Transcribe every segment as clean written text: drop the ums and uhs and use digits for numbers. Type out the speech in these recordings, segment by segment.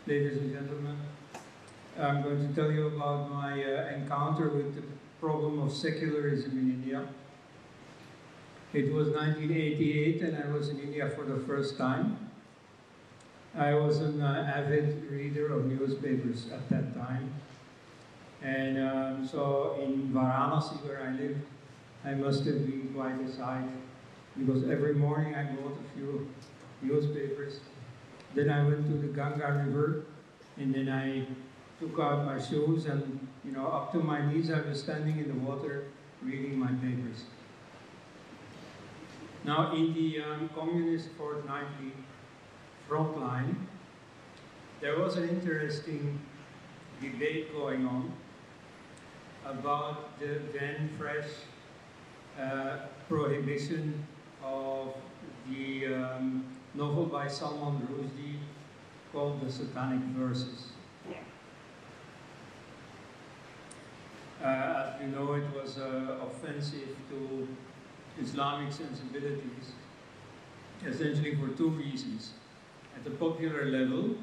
ladies and gentlemen. I'm going to tell you about my encounter with the problem of secularism in India. It was 1988 and I was in India for the first time. I was an avid reader of newspapers at that time. And so in Varanasi, where I lived, I must have been quite a sight, because every morning I bought a few newspapers. Then I went to the Ganga River, and then I took out my shoes, and up to my knees I was standing in the water reading my papers. Now in the communist fortnightly frontline, there was an interesting debate going on about the then fresh prohibition of the novel by Salman Rushdie called The Satanic Verses. As you know, it was offensive to Islamic sensibilities, essentially for two reasons. At the popular level,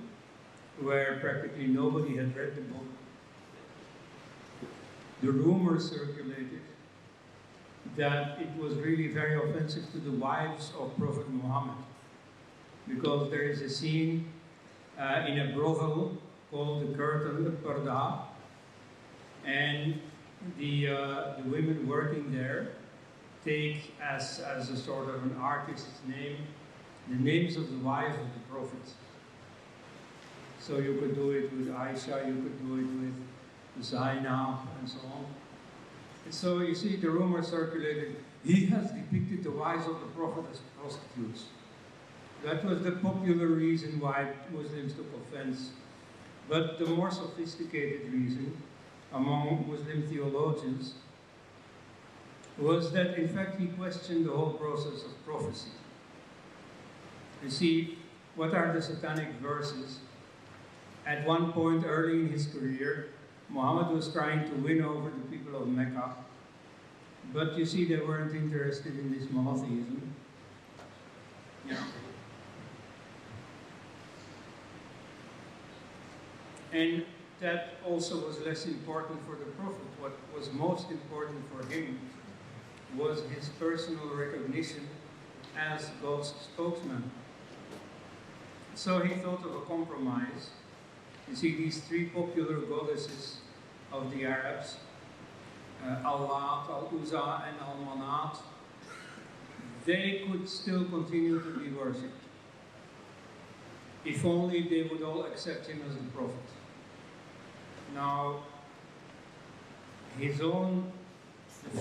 where practically nobody had read the book, the rumor circulated that it was really very offensive to the wives of Prophet Muhammad, because there is a scene in a brothel called the Curtain, the Parda, and the women working there take as a sort of an artist's name the names of the wives of the prophets. So you could do it with Aisha, you could do it with Zainab, and so on. And so you see, the rumor circulated, he has depicted the wives of the Prophet as prostitutes. That was the popular reason why Muslims took offense. But the more sophisticated reason among Muslim theologians was that in fact he questioned the whole process of prophecy. You see, what are the satanic verses? At one point early in his career, Muhammad was trying to win over the people of Mecca, but you see, they weren't interested in this monotheism. Yeah. And that also was less important for the Prophet. What was most important for him was his personal recognition as God's spokesman. So he thought of a compromise. You see, these three popular goddesses of the Arabs, Al-Lat, Al-Uzza, and Al-Manat, they could still continue to be worshipped, if only they would all accept him as the prophet. Now, the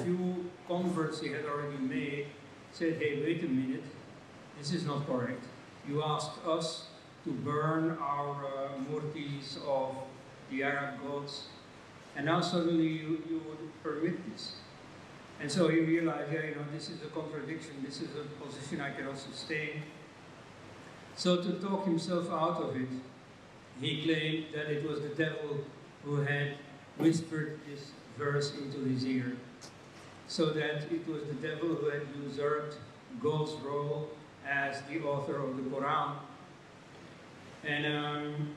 few converts he had already made, said, hey, wait a minute, this is not correct. You asked us to burn our murtis of the Arab gods, and now suddenly you would permit this. And so he realized, this is a contradiction, this is a position I cannot sustain. So to talk himself out of it, he claimed that it was the devil who had whispered this verse into his ear, so that it was the devil who had usurped God's role as the author of the Quran. And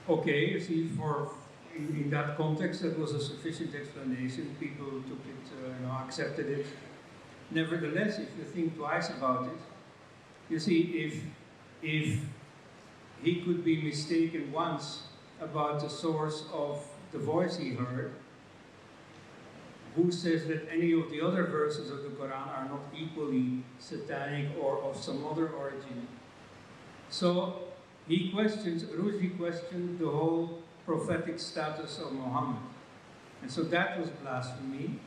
okay, you see, in that context, that was a sufficient explanation. People took it, accepted it. Nevertheless, if you think twice about it, you see, if he could be mistaken once about the source of the voice he heard, who says that any of the other verses of the Quran are not equally satanic or of some other origin? So Rushdie questioned the whole prophetic status of Muhammad. And so that was blasphemy.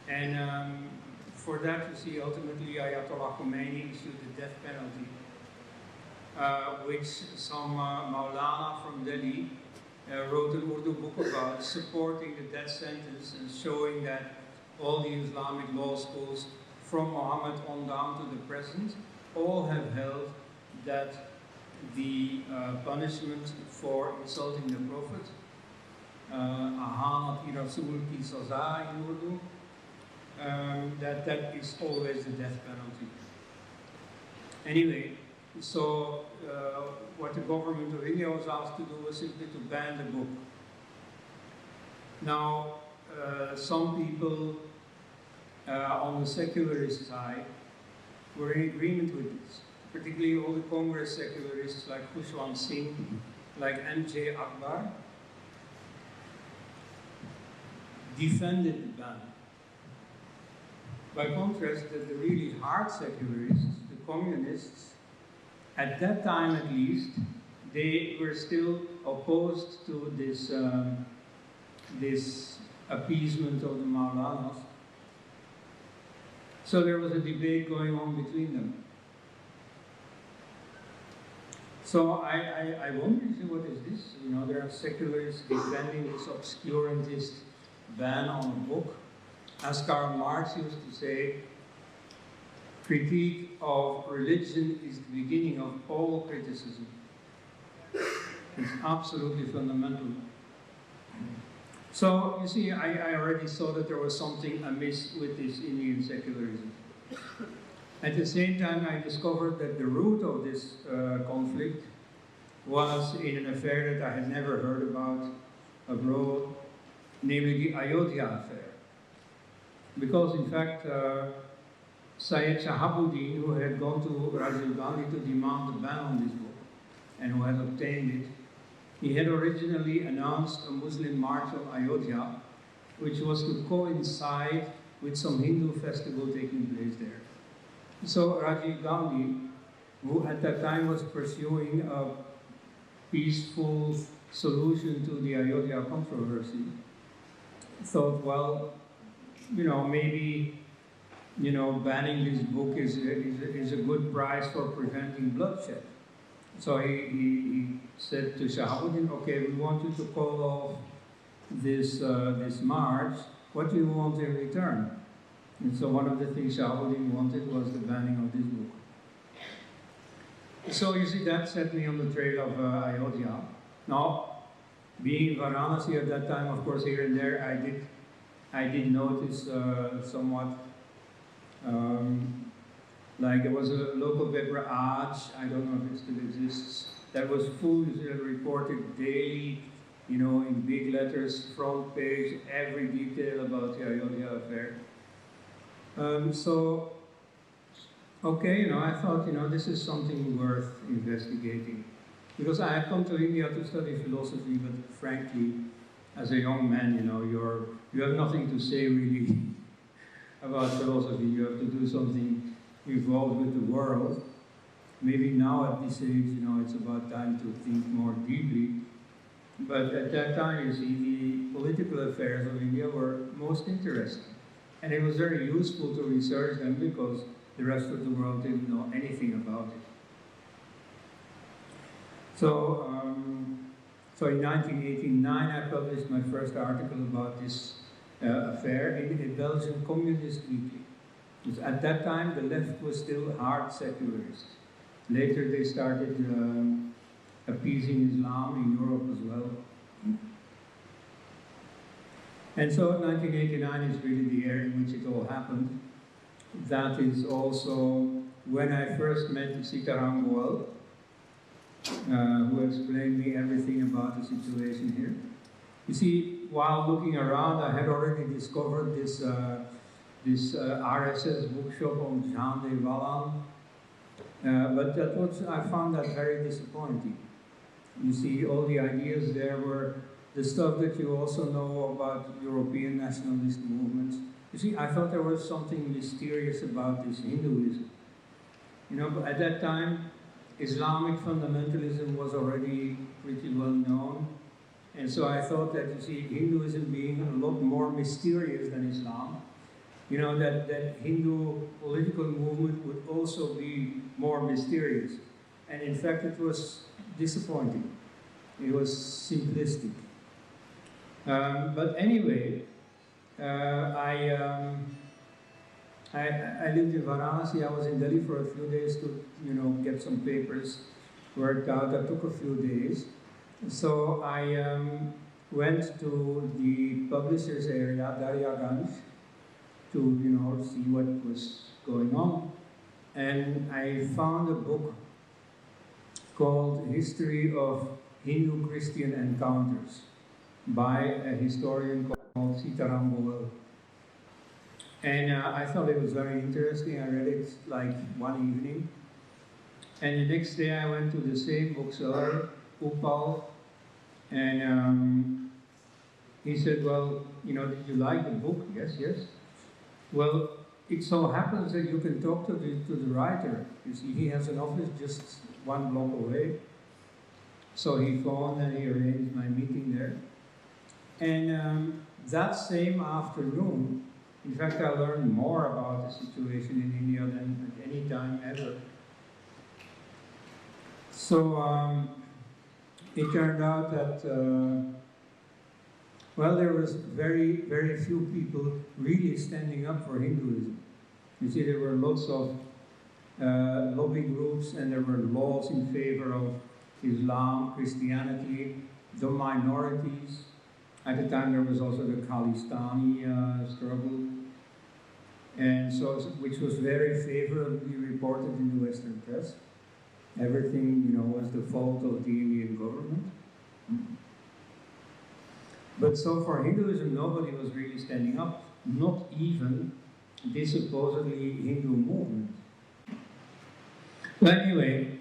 And for that, you see, ultimately Ayatollah Khomeini issued the death penalty, which some Maulana from Delhi wrote an Urdu book about, supporting the death sentence and showing that all the Islamic law schools from Muhammad on down to the present all have held that the punishment for insulting the Prophet, ahanat ki rasul ki saza in Urdu, that is always the death penalty. Anyway, So what the government of India was asked to do was simply to ban the book. Now, some people on the secularist side were in agreement with this, particularly all the Congress secularists like Khushwant Singh, like M.J. Akbar, defended the ban. By contrast, the really hard secularists, the communists, at that time at least, they were still opposed to this, this appeasement of the Maulanas. So there was a debate going on between them. So I wonder, what is this? You know, there are secularists defending this obscurantist ban on a book. As Karl Marx used to say, critique of religion is the beginning of all criticism. It's absolutely fundamental. So, you see, I already saw that there was something amiss with this Indian secularism. At the same time, I discovered that the root of this conflict was in an affair that I had never heard about abroad, namely the Ayodhya affair. Because, in fact, Syed Shahabuddin, who had gone to Rajiv Gandhi to demand the ban on this book, and who had obtained it, he had originally announced a Muslim march of Ayodhya, which was to coincide with some Hindu festival taking place there. So Rajiv Gandhi, who at that time was pursuing a peaceful solution to the Ayodhya controversy, thought, well, you know, maybe, you know, banning this book is a good price for preventing bloodshed. So he said to Shahabuddin, okay, we want you to call off this, this march. What do you want in return? And so one of the things Shahabuddin wanted was the banning of this book. So you see, that set me on the trail of Ayodhya. Now, being in Varanasi at that time, of course, here and there, I did notice somewhat, like there was a local paper, Aaj, I don't know if it still exists, that was full, reported daily, you know, in big letters, front page, every detail about the Ayodhya affair. So, okay, you know, I thought, you know, this is something worth investigating. Because I had come to India to study philosophy, but frankly, as a young man, you know, you have nothing to say really about philosophy. You have to do something involved with the world. Maybe now at this age, you know, it's about time to think more deeply. But at that time, you see, the political affairs of India were most interesting. And it was very useful to research them because the rest of the world didn't know anything about it. So, so in 1989, I published my first article about this affair in a Belgian communist weekly. Because at that time, the left was still hard secularist. Later, they started appeasing Islam in Europe as well. And so 1989 is really the year in which it all happened. That is also when I first met Sitaram Goel, who explained me everything about the situation here. You see, while looking around, I had already discovered this, this RSS bookshop on Jean de Wallan, but I found that very disappointing. You see, all the ideas there were the stuff that you also know about European nationalist movements. You see, I thought there was something mysterious about this Hinduism. You know, but at that time, Islamic fundamentalism was already pretty well known. And so I thought that, you see, Hinduism being a lot more mysterious than Islam, you know, that Hindu political movement would also be more mysterious. And in fact, it was disappointing. It was simplistic. But anyway, I lived in Varanasi. I was in Delhi for a few days to, you know, get some papers worked out. That took a few days. So I went to the publisher's area, Daryaganj, to, you know, see what was going on. And I found a book called History of Hindu-Christian Encounters by a historian called Sitaram Goel. And I thought it was very interesting. I read it like one evening. And the next day I went to the same bookseller, Upal, and he said, well, you know, did you like the book? Yes, yes. Well, it so happens that you can talk to the writer. You see, he has an office just one block away. So he phoned and he arranged my meeting there. And that same afternoon, in fact, I learned more about the situation in India than at any time ever. So it turned out that, well, there was very, very few people really standing up for Hinduism. You see, there were lots of lobby groups and there were laws in favor of Islam, Christianity, the minorities. At the time there was also the Khalistani struggle, and so, which was very favorably reported in the Western press. Everything, you know, was the fault of the Indian government. But so for Hinduism, nobody was really standing up, not even the supposedly Hindu movement. But anyway,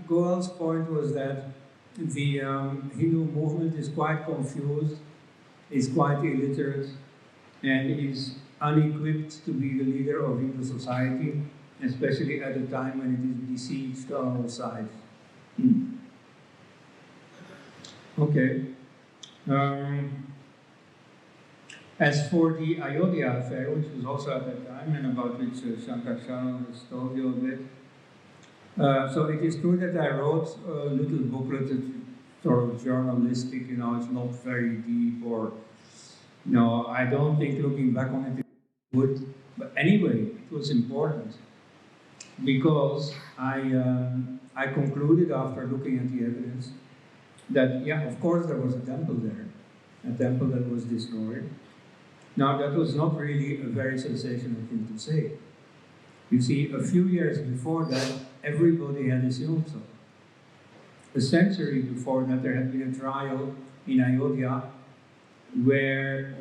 Goel's point was that the Hindu movement is quite confused, is quite illiterate, and is unequipped to be the leader of Hindu society, especially at a time when it is besieged on all sides. Okay. As for the Ayodhya affair, which was also at that time, and about which Shankar Sharan has told you a bit, so it is true that I wrote a little booklet that's sort of journalistic, you know, it's not very deep, or, you know, I don't think looking back on it would, but anyway, it was important, because I concluded after looking at the evidence that, yeah, of course there was a temple there, a temple that was destroyed. Now, that was not really a very sensational thing to say. You see, a few years before that, everybody had assumed so. A century before that, there had been a trial in Ayodhya where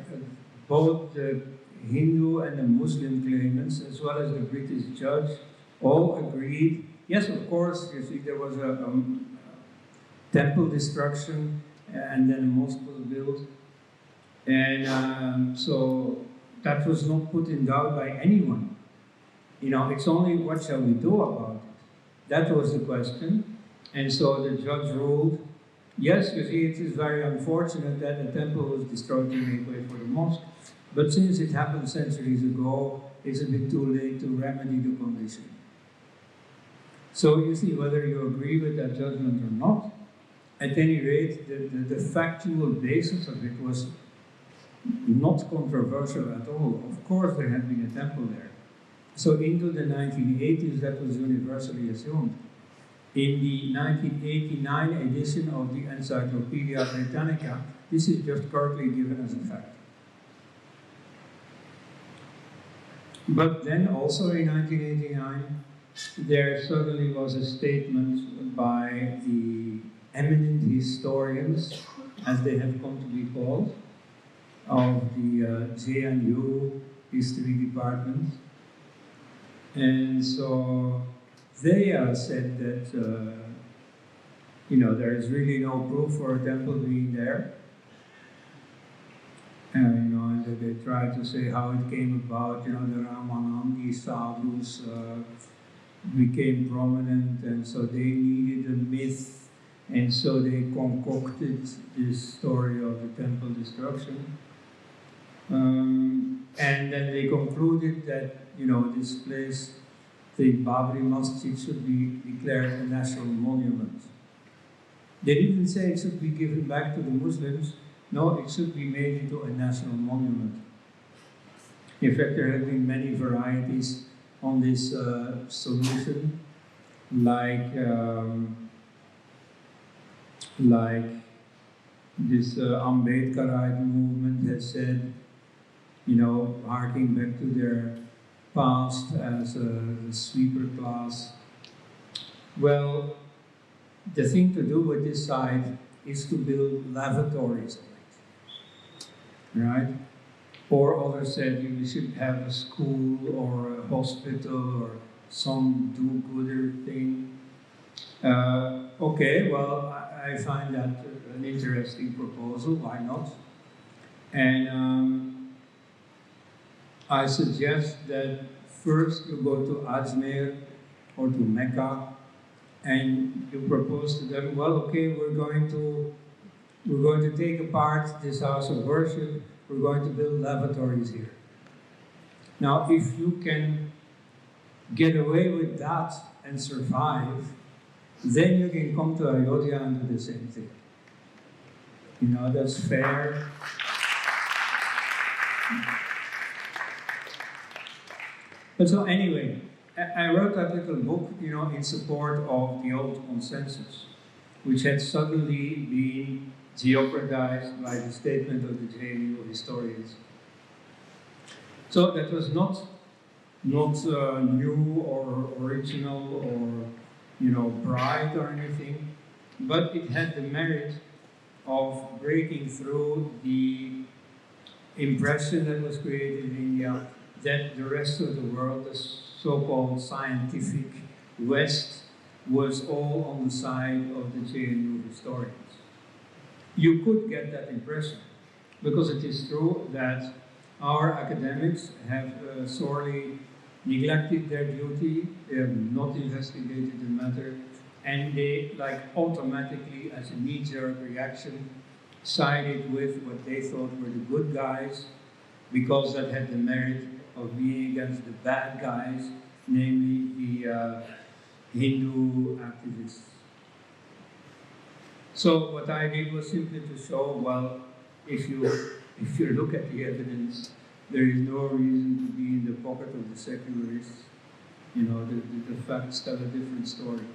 both the Hindu and the Muslim claimants, as well as the British judge, all agreed. Yes, of course, you see, there was a temple destruction, and then a mosque was built. And so that was not put in doubt by anyone. You know, it's only what shall we do about it? That was the question. And so the judge ruled, yes, you see, it is very unfortunate that the temple was destroyed to make way for the mosque. But since it happened centuries ago, it's a bit too late to remedy the condition. So you see, whether you agree with that judgment or not, at any rate, the factual basis of it was not controversial at all. Of course, there had been a temple there. So into the 1980s, that was universally assumed. In the 1989 edition of the Encyclopedia Britannica, this is just currently given as a fact. But then also in 1989, there suddenly was a statement by the eminent historians, as they have come to be called, of the JNU History Department. And so they said that, you know, there is really no proof for a temple being there. You know, and that they tried to say how it came about, you know, the Ramanandi sadhus became prominent, and so they needed a myth, and so they concocted this story of the temple destruction. And then they concluded that, you know, this place, the Babri Masjid, should be declared a national monument. They didn't say it should be given back to the Muslims. No, it should be made into a national monument. In fact, there have been many varieties on this solution, like this Ambedkarite movement has said, you know, harking back to their past as the sweeper class. Well, the thing to do with this site is to build lavatories on it, right? Or others said we should have a school or a hospital or some do-gooder thing. Okay, well, I find that an interesting proposal, why not? And I suggest that first you go to Ajmer or to Mecca and you propose to them, well, okay, we're going to take apart this house of worship, we're going to build lavatories here. Now, if you can get away with that and survive, then you can come to Ayodhya and do the same thing. You know, that's fair. But so anyway, I wrote that little book, you know, in support of the old consensus, which had suddenly been jeopardized by the statement of the JNU historians. So that was not new or original or, you know, bright or anything, but it had the merit of breaking through the impression that was created in India that the rest of the world, the so-called scientific West, was all on the side of the JNU historians. You could get that impression, because it is true that our academics have sorely neglected their duty, they have not investigated the matter, and they, like, automatically, as a knee-jerk reaction, sided with what they thought were the good guys, because that had the merit of being against the bad guys, namely the Hindu activists. So what I did was simply to show, well, if you look at the evidence, there is no reason to be in the pocket of the secularists. You know, the facts tell a different story.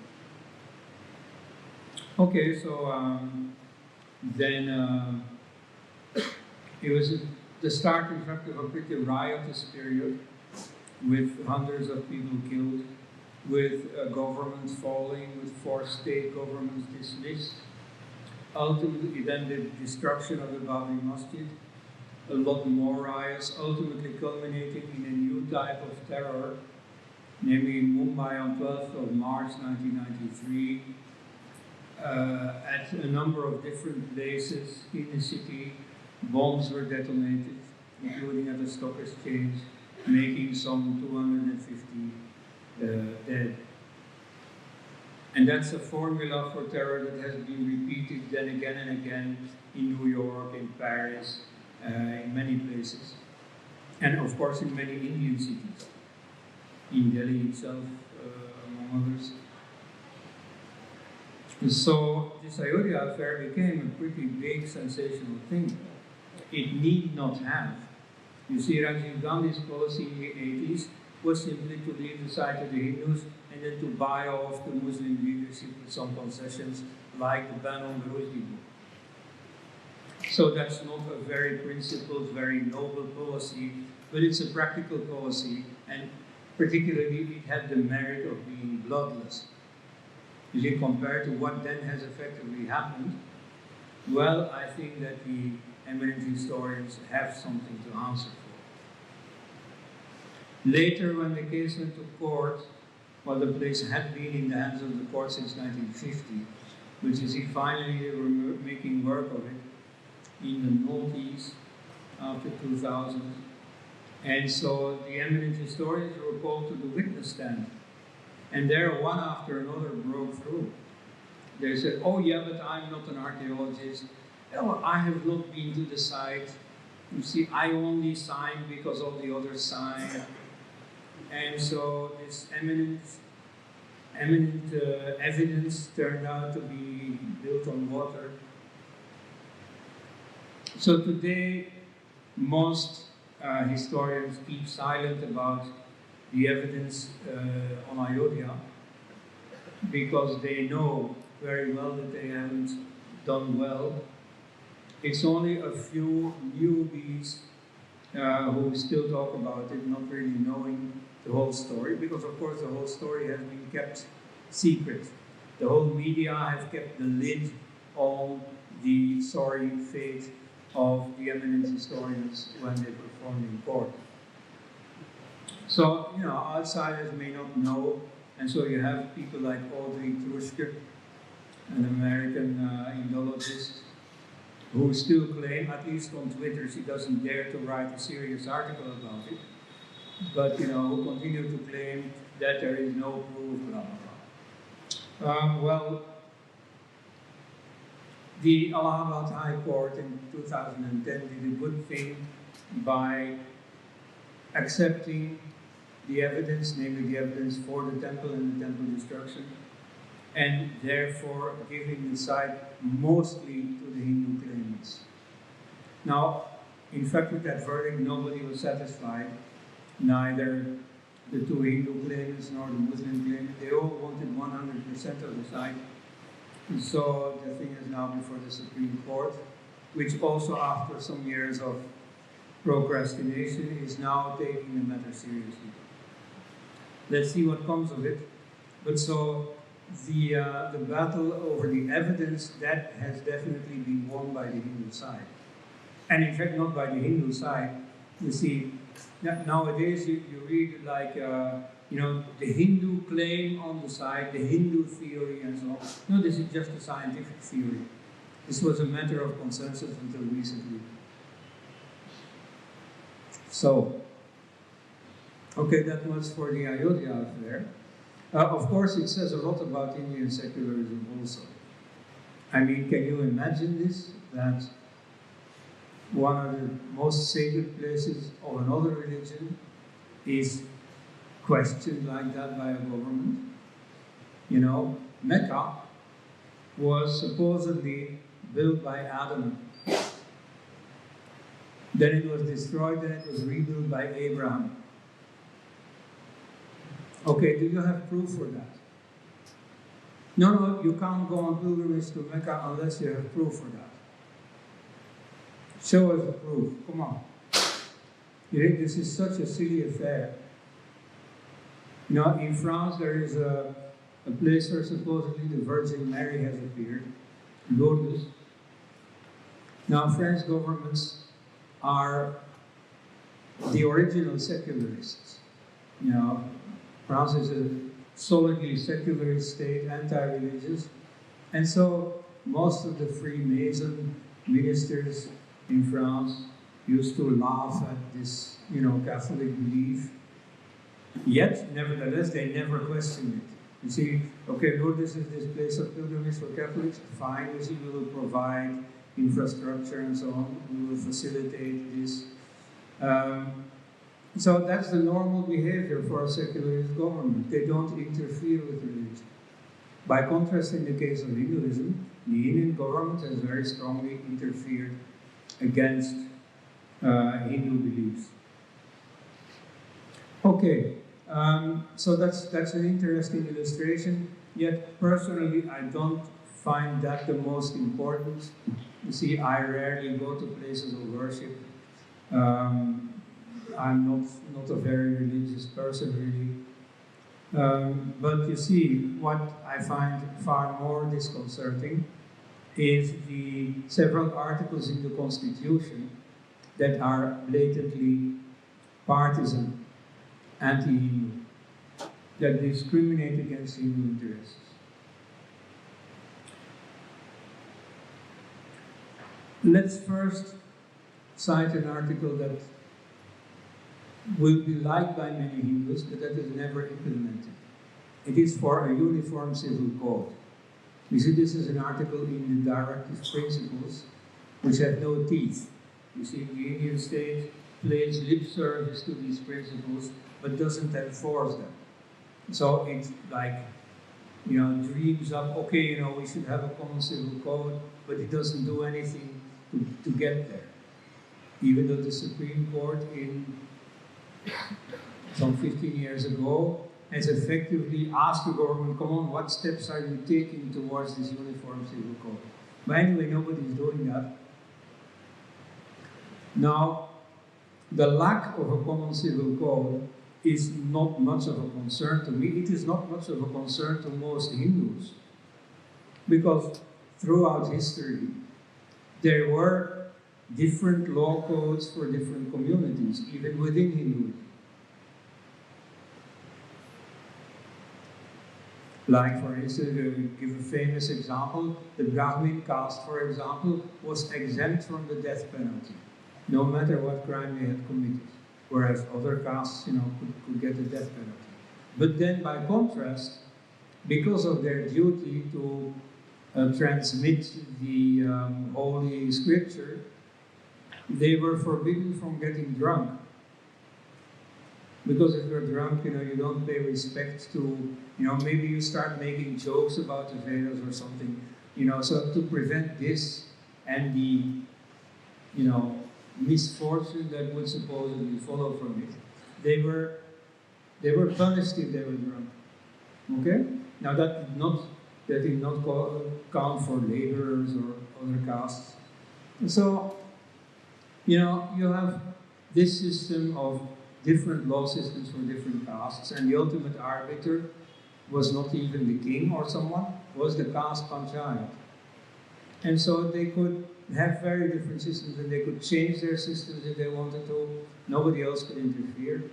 Okay, so then it was the start, in fact, of a pretty riotous period, with hundreds of people killed, with governments falling, with 4 state governments dismissed. Ultimately, then the destruction of the Babri Masjid, a lot more riots, ultimately culminating in a new type of terror, namely in Mumbai on 12th of March 1993, at a number of different places in the city. Bombs were detonated, including at the stock exchange, making some 250 dead. And that's a formula for terror that has been repeated then again and again in New York, in Paris, in many places. And of course in many Indian cities, in Delhi itself, among others. So this Ayodhya affair became a pretty big, sensational thing. It need not have. You see, Rajiv Gandhi's policy in the 80s was simply to leave the side to the Hindus and then to buy off the Muslim leadership with some concessions, like the ban on the Rujdi book. So that's not a very principled, very noble policy, but it's a practical policy, and particularly it had the merit of being bloodless. You see, compared to what then has effectively happened, well, I think that the eminent historians have something to answer for. Later, when the case went to court, well, the place had been in the hands of the court since 1950, but you see, finally they were making work of it in the noughties after 2000. And so the eminent historians were called to the witness stand. And there, one after another broke through. They said, oh yeah, but I'm not an archaeologist. Oh, I have not been to the site. You see, I only signed because all the others signed. And so this eminent evidence turned out to be built on water. So today, most historians keep silent about the evidence on Ayodhya, because they know very well that they haven't done well. It's only a few newbies who still talk about it, not really knowing the whole story, because of course the whole story has been kept secret The whole media have kept the lid on the sorry fate of the eminent historians when they performed in court. So, you know, outsiders may not know, and so you have people like Audrey Truschke, an American Indologist, who still claim, at least on Twitter, she doesn't dare to write a serious article about it, but, you know, who continue to claim that there is no proof, blah, blah, blah. Well, the Allahabad High Court in 2010 did a good thing by accepting the evidence, namely the evidence for the temple and the temple destruction, and therefore giving the site mostly to the Hindu claimants. Now, in fact, with that verdict, nobody was satisfied, neither the two Hindu claimants nor the Muslim claimants. They all wanted 100% of the site. And so the thing is now before the Supreme Court, which also after some years of procrastination is now taking the matter seriously. Let's see what comes of it. But so the battle over the evidence, that has definitely been won by the Hindu side. And in fact, not by the Hindu side. You see, nowadays you read like, you know, the Hindu claim on the side, the Hindu theory and so on. No, this is just a scientific theory. This was a matter of consensus until recently. So, okay, that was for the Ayodhya affair. Of course, it says a lot about Indian secularism also. I mean, can you imagine this? That one of the most sacred places of another religion is questioned like that by a government. You know, Mecca was supposedly built by Adam. Then it was destroyed, then it was rebuilt by Abraham. Okay, do you have proof for that? No, you can't go on pilgrimage to Mecca unless you have proof for that. Show us the proof, come on. You think this is such a silly affair? You know, in France there is a place where supposedly the Virgin Mary has appeared, Lourdes. Now, French governments are the original secularists. You know, France is a solidly secular state, anti-religious, and so most of the Freemason ministers in France used to laugh at this, you know, Catholic belief. Yet, nevertheless, they never questioned it. You see, okay, Lourdes is this place of pilgrimage for Catholics, fine, you see, we will provide infrastructure and so on, we will facilitate this. So that's the normal behavior for a secularist government. They don't interfere with religion. By contrast, in the case of Hinduism, the Indian government has very strongly interfered against Hindu beliefs. Okay, so that's an interesting illustration, yet personally I don't find that the most important. You see, I rarely go to places of worship. I'm not a very religious person, really. But you see, what I find far more disconcerting is the several articles in the Constitution that are blatantly partisan, anti-Hindu, that discriminate against Hindu interests. Let's first cite an article that will be liked by many Hindus, but that is never implemented. It is for a uniform civil code. You see, this is an article in the Directive Principles, which have no teeth. You see, the Indian state plays lip service to these principles, but doesn't enforce them. So it's like, you know, dreams up, okay, you know, we should have a common civil code, but it doesn't do anything to get there. Even though the Supreme Court in some 15 years ago has effectively asked the government, come on, what steps are you taking towards this uniform civil code? But anyway, nobody's doing that. Now, the lack of a common civil code is not much of a concern to me. It is not much of a concern to most Hindus. Because throughout history, there were different law codes for different communities, even within Hinduism. Like, for instance, to give a famous example, the Brahmin caste, for example, was exempt from the death penalty, no matter what crime they had committed, whereas other castes, could get the death penalty. But then, by contrast, because of their duty to transmit the Holy Scripture, they were forbidden from getting drunk. Because if you're drunk, you don't pay respect to, maybe you start making jokes about the Vedas or something, so to prevent this and the, misfortune that would supposedly follow from it, they were punished if they were drunk. Okay? Now that did not count for laborers or other castes. So, you have this system of different law systems for different castes, and the ultimate arbiter was not even the king or someone, was the caste panchayat. And so they could have very different systems, and they could change their systems if they wanted to. Nobody else could interfere.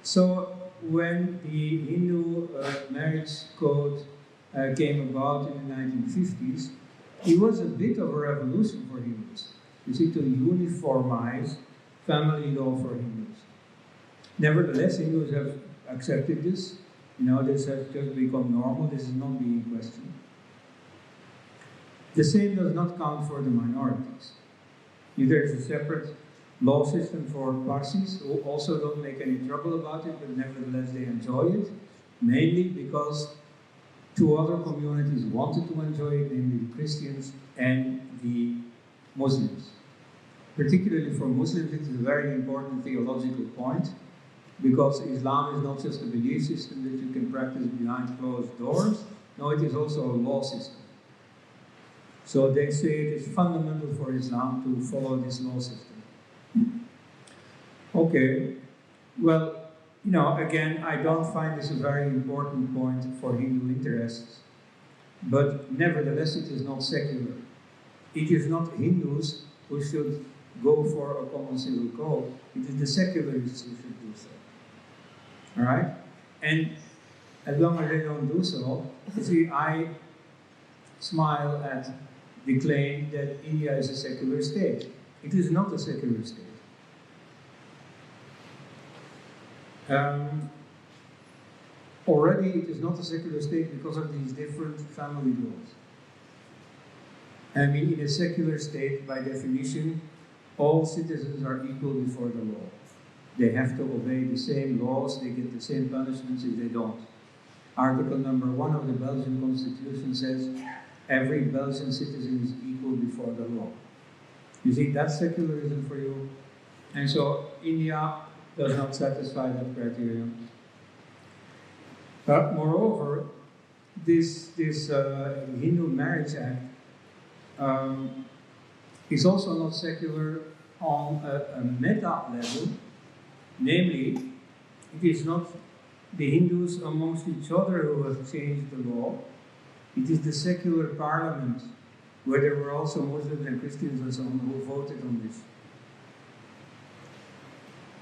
So when the Hindu marriage code came about in the 1950s, it was a bit of a revolution for Hindus. You see, to uniformize family law for Hindus. Nevertheless, Hindus have accepted this. This has just become normal. This is not being questioned. The same does not count for the minorities. There is a separate law system for Parsis, who also don't make any trouble about it, but nevertheless they enjoy it, mainly because two other communities wanted to enjoy it, namely the Christians and the Muslims. Particularly for Muslims, it is a very important theological point, because Islam is not just a belief system that you can practice behind closed doors. No, it is also a law system. So they say it is fundamental for Islam to follow this law system. Okay, well, again, I don't find this a very important point for Hindu interests, but nevertheless it is not secular. It is not Hindus who should go for a common civil code. It is the secularists who should do so. All right? And as long as they don't do so, you see, I smile at the claim that India is a secular state. It is not a secular state. Already it is not a secular state because of these different family laws. I mean, in a secular state, by definition, all citizens are equal before the law. They have to obey the same laws, they get the same punishments if they don't. Article number 1 of the Belgian Constitution says, every Belgian citizen is equal before the law. You see, that's secularism for you. And so India does not satisfy that criterion. But moreover, this Hindu Marriage Act is also not secular on a meta level. Namely, it is not the Hindus amongst each other who have changed the law. It is the secular parliament, where there were also Muslims and Christians and so on who voted on this.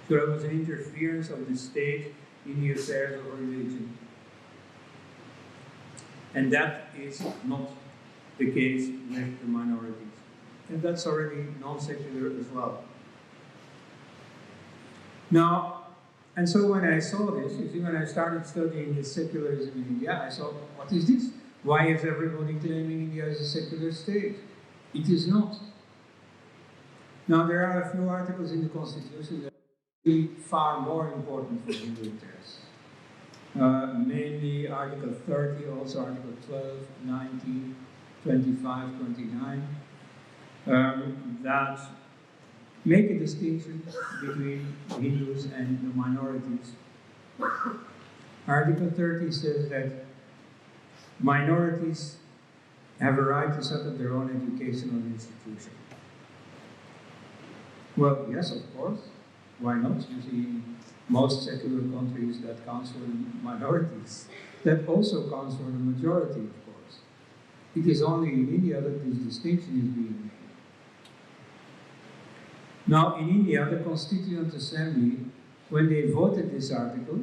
So there was an interference of the state in the affairs of religion. And that is not the case with the minorities. And that's already non-secular as well. Now, and so when I saw this, you see, when I started studying this secularism in India, I saw, what is this? Why is everybody claiming India is a secular state? It is not. Now, there are a few articles in the Constitution that are really far more important for Hindu interests. Mainly Article 30, also Article 12, 19, 25, 29, that make a distinction between Hindus and the minorities. Article 30 says that minorities have a right to set up their own educational institution. Well, yes, of course. Why not? You see, in most secular countries, that counts for the minorities. That also counts for the majority, of course. It is only in India that this distinction is being made. Now, in India, the Constituent Assembly, when they voted this article,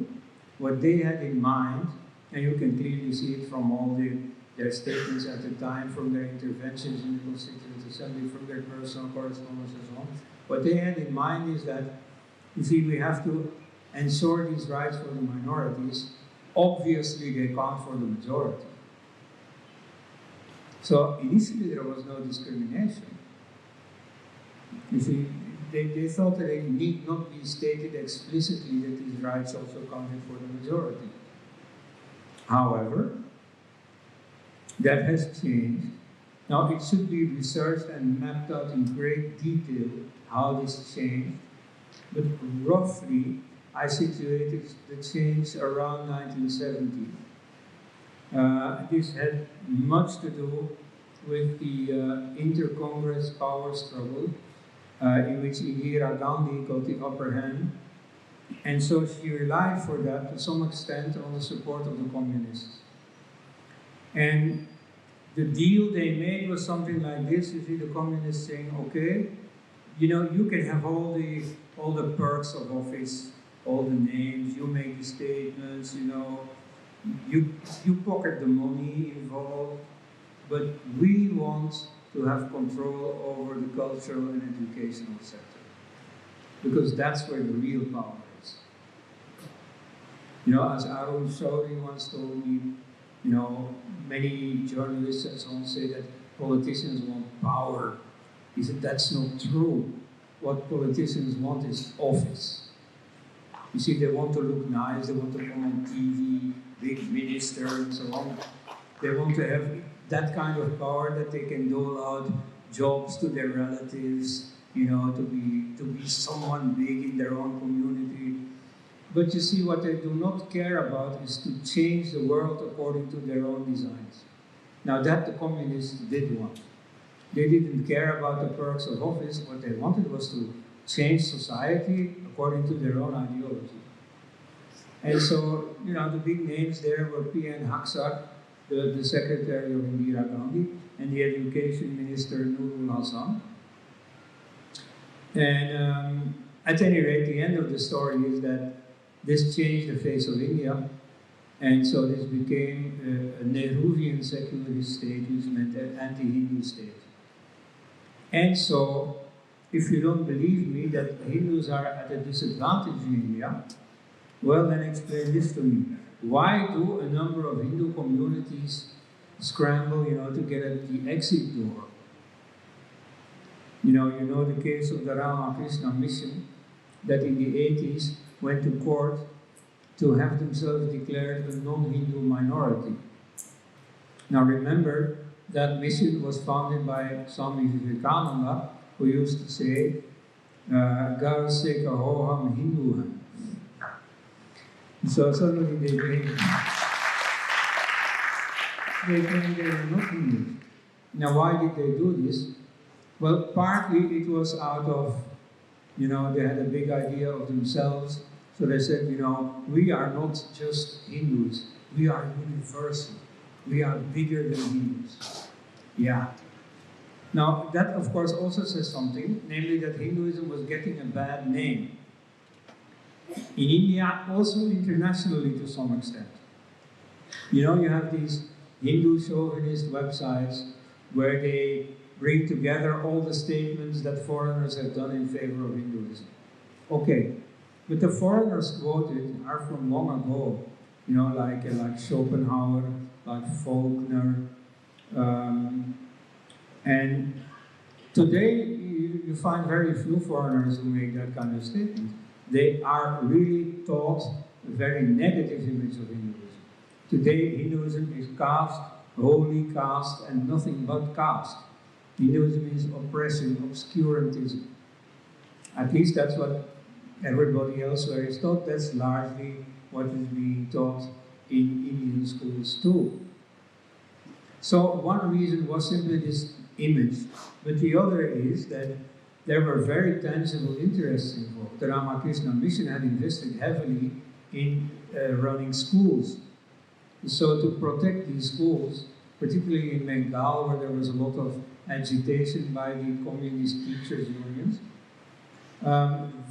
what they had in mind, and you can clearly see it from all their statements at the time, from their interventions in the Constituent Assembly, from their personal correspondence and so on, what they had in mind is that, you see, we have to ensure these rights for the minorities. Obviously, they count for the majority. So initially, there was no discrimination. You see, they thought that it need not be stated explicitly that these rights also counted for the majority. However, that has changed. Now, it should be researched and mapped out in great detail how this changed, but roughly, I situated the change around 1970. This had much to do with the inter-Congress power struggle, in which Indira Gandhi got the upper hand, and so she relied for that to some extent on the support of the communists. And the deal they made was something like this. You see the communists saying, okay, you know, you can have all the perks of office, all the names, you make the statements, you know, you pocket the money involved, but we want to have control over the cultural and educational sector, because that's where the real power is. You know, as Arun Shourie once told me, you know, many journalists and so on say that politicians want power. He said, that's not true. What politicians want is office. You see, they want to look nice, they want to come on TV, big minister and so on. They want to have that kind of power that they can dole out jobs to their relatives, you know, to be someone big in their own community. But you see, what they do not care about is to change the world according to their own designs. Now that the communists did want. They didn't care about the perks of office. What they wanted was to change society according to their own ideology. And so, you know, the big names there were P.N. Haksak, the secretary of Indira Gandhi, and the education minister Nurul Hassan. And at any rate, the end of the story is that this changed the face of India, and so this became a Nehruvian secularist state, which meant an anti-Hindu state. And so, if you don't believe me that Hindus are at a disadvantage in India, well, then explain this to me. Why do a number of Hindu communities scramble, you know, to get at the exit door? You know the case of the Ramakrishna mission that in the 80s went to court to have themselves declared a non-Hindu minority. Now remember, that mission was founded by Swami Vivekananda, who used to say, Gar se kaho hum Hindu hain. So suddenly they claim they were not Hindus. Now why did they do this? Well, partly it was out of, you know, they had a big idea of themselves. So they said, you know, we are not just Hindus, we are universal. We are bigger than Hindus. Yeah. Now, that of course also says something, namely that Hinduism was getting a bad name. In India, also internationally to some extent. You know, you have these Hindu chauvinist websites where they bring together all the statements that foreigners have done in favor of Hinduism. Okay, but the foreigners quoted are from long ago. You know, like Schopenhauer, like Faulkner. And today, you find very few foreigners who make that kind of statement. They are really taught a very negative image of Hinduism. Today, Hinduism is caste, holy caste, and nothing but caste. Hinduism is oppression, obscurantism. At least that's what everybody elsewhere is taught. That's largely what is being taught in Indian schools too. So one reason was simply this image, but the other is that there were very tangible interests involved. The Ramakrishna mission had invested heavily in running schools. So to protect these schools, particularly in Bengal, where there was a lot of agitation by the communist teachers' unions.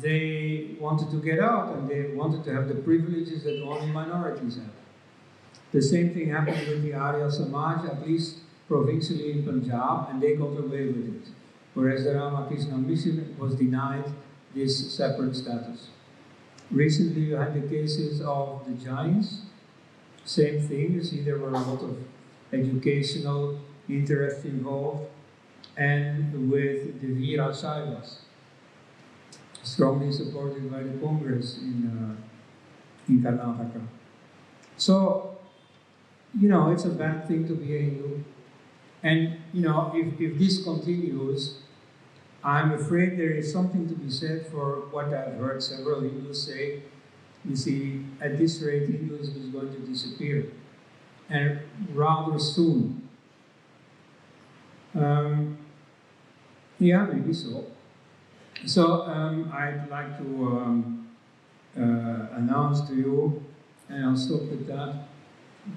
They wanted to get out, and they wanted to have the privileges that only minorities have. The same thing happened with the Arya Samaj, at least provincially in Punjab, and they got away with it. Whereas the Ramakrishna Mission was denied this separate status. Recently you had the cases of the Jains. Same thing, you see there were a lot of educational interest involved, and with the Veera Saivas, strongly supported by the Congress in Karnataka. So, you know, it's a bad thing to be a Hindu. And, you know, if this continues, I'm afraid there is something to be said for what I've heard several Hindus say. You see, at this rate, Hinduism is going to disappear, and rather soon. Yeah, maybe so. So I'd like to announce to you, and I'll stop with that,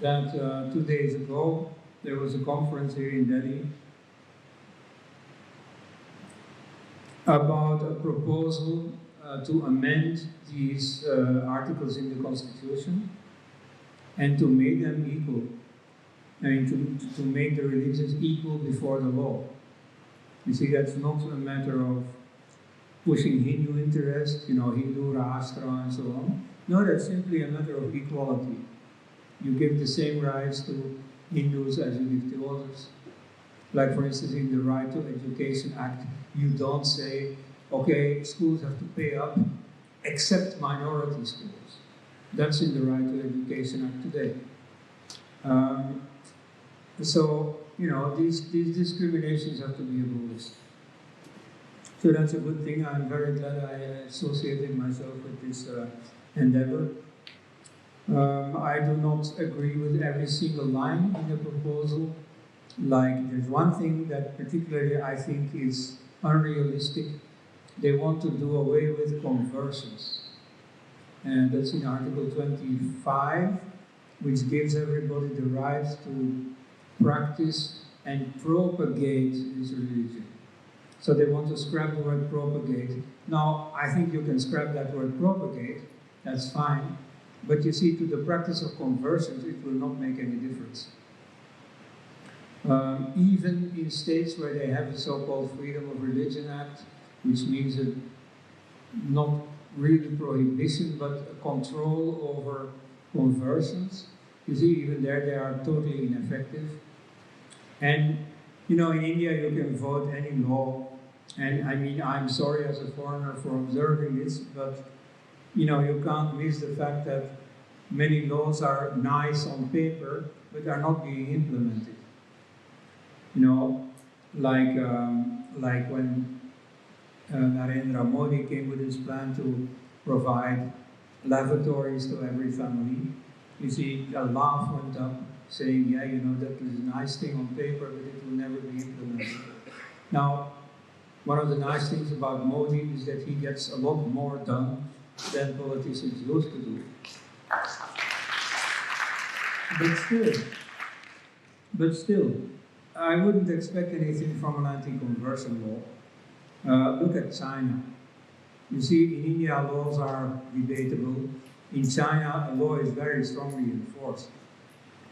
that 2 days ago there was a conference here in Delhi about a proposal to amend these articles in the Constitution and to make them equal. I mean, to make the religions equal before the law. You see, that's not a matter of pushing Hindu interest, you know, Hindu Rashtra and so on. No, that's simply a matter of equality. You give the same rights to Hindus as you give to others. Like, for instance, in the Right to Education Act, you don't say, okay, schools have to pay up, except minority schools. That's in the Right to Education Act today. So, you know, these discriminations have to be abolished. So that's a good thing. I'm very glad I associated myself with this endeavor. I do not agree with every single line in the proposal. Like, there's one thing that particularly I think is unrealistic. They want to do away with conversions. And that's in Article 25, which gives everybody the right to practice and propagate this religion. So they want to scrap the word propagate. Now, I think you can scrap that word propagate, that's fine. But you see, to the practice of conversions, it will not make any difference. Even in states where they have the so-called Freedom of Religion Act, which means not really prohibition, but a control over conversions, you see, even there they are totally ineffective. And, you know, in India you can vote any law, and I mean, I'm sorry as a foreigner for observing this, but, you know, you can't miss the fact that many laws are nice on paper, but are not being implemented. You know, like when Narendra Modi came with his plan to provide lavatories to every family, you see, a laugh went up saying, yeah, you know, that is a nice thing on paper, but it will never be implemented. Now, one of the nice things about Modi is that he gets a lot more done than politicians used to do. But still, I wouldn't expect anything from an anti-conversion law. Look at China. You see, in India, laws are debatable. In China, a law is very strongly enforced.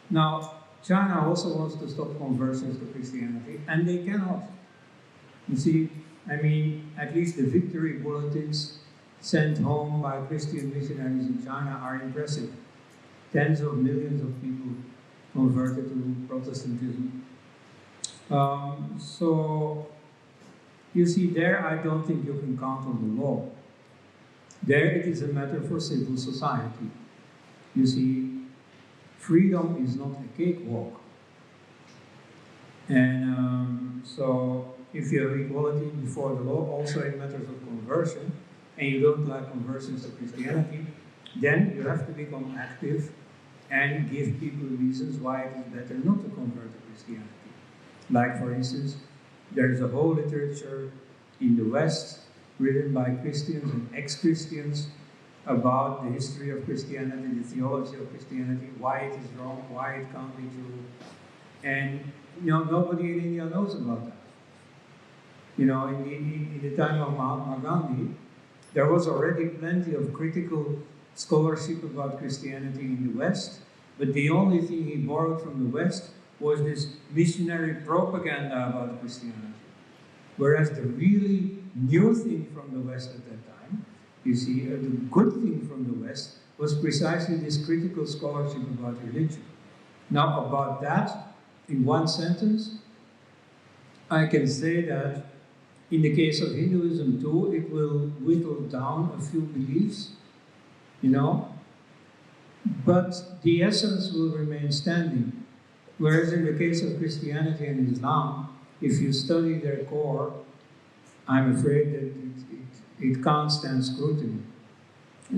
Now, China also wants to stop conversions to Christianity, and they cannot. You see, I mean, at least the victory bulletins sent home by Christian missionaries in China are impressive. Tens of millions of people converted to Protestantism. So, you see, there I don't think you can count on the law. There it is a matter for civil society. You see, freedom is not a cakewalk. And so, if you have equality before the law, also in matters of conversion, and you don't like conversions to Christianity, then you have to become active and give people reasons why it is better not to convert to Christianity. Like, for instance, there is a whole literature in the West written by Christians and ex-Christians about the history of Christianity, the theology of Christianity, why it is wrong, why it can't be true. And nobody in India knows about that. In the time of Mahatma Gandhi, there was already plenty of critical scholarship about Christianity in the West, but the only thing he borrowed from the West was this missionary propaganda about Christianity. Whereas the really new thing from the West at that time, you see, the good thing from the West was precisely this critical scholarship about religion. Now, about that, in one sentence, I can say that in the case of Hinduism too, it will whittle down a few beliefs, but the essence will remain standing. Whereas in the case of Christianity and Islam, if you study their core, I'm afraid that it can't stand scrutiny.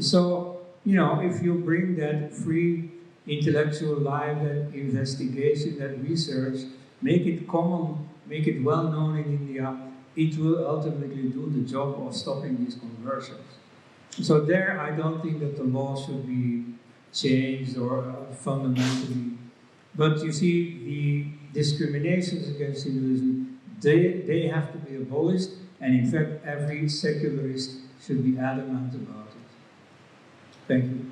So, if you bring that free intellectual life, that investigation, that research, make it common, make it well known in India, it will ultimately do the job of stopping these conversions. So there, I don't think that the law should be changed or fundamentally. But you see, the discriminations against Hinduism, they have to be abolished, and in fact, every secularist should be adamant about it. Thank you.